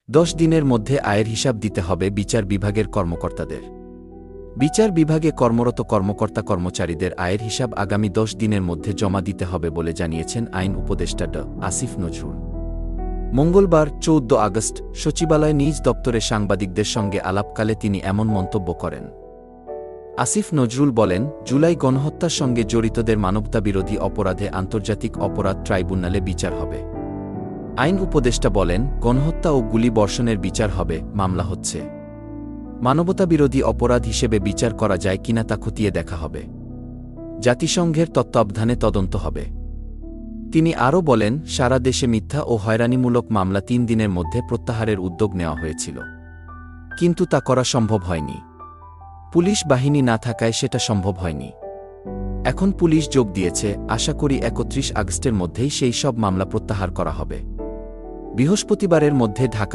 10 দিনের মধ্যে আয়ের হিসাব দিতে হবে বিচার বিভাগের কর্মকর্তাদের। বিচার বিভাগে কর্মরত কর্মকর্তা-কর্মচারীদের আয়ের হিসাব আগামী 10 দিনের মধ্যে জমা দিতে হবে বলে জানিয়েছেন আইন উপদেষ্টা ড. আসিফ নজরুল। মঙ্গলবার 14 আগস্ট সচিবালয়ে নিজ দপ্তরে সাংবাদিকদের সঙ্গে আলাপকালে তিনি এমন মন্তব্য করেন। আসিফ নজরুল বলেন, জুলাই গণহত্যার সঙ্গে জড়িতদের মানবতাবিরোধী অপরাধে আন্তর্জাতিক অপরাধ ট্রাইব্যুনালে বিচার হবে। আইন উপদেষ্টা বলেন, গণহত্যা ও গুলি বর্ষণের বিচার হবে, মামলা হচ্ছে। মানবতাবিরোধী অপরাধ হিসেবে বিচার করা যায় কিনা তা খতিয়ে দেখা হবে। জাতিসংঘের তত্ত্বাবধানে তদন্ত হবে। তিনি আরও বলেন, সারা দেশে মিথ্যা ও হয়রানিমূলক মামলা 3 দিনের মধ্যে প্রত্যাহারের উদ্যোগ নেওয়া হয়েছিল, কিন্তু তা করা সম্ভব হয়নি। পুলিশ বাহিনী না থাকায় সেটা সম্ভব হয়নি। এখন পুলিশ যোগ দিয়েছে, আশা করি 31 আগস্টের মধ্যেই সেই সব মামলা প্রত্যাহার করা হবে। বৃহস্পতিবারের মধ্যে ঢাকা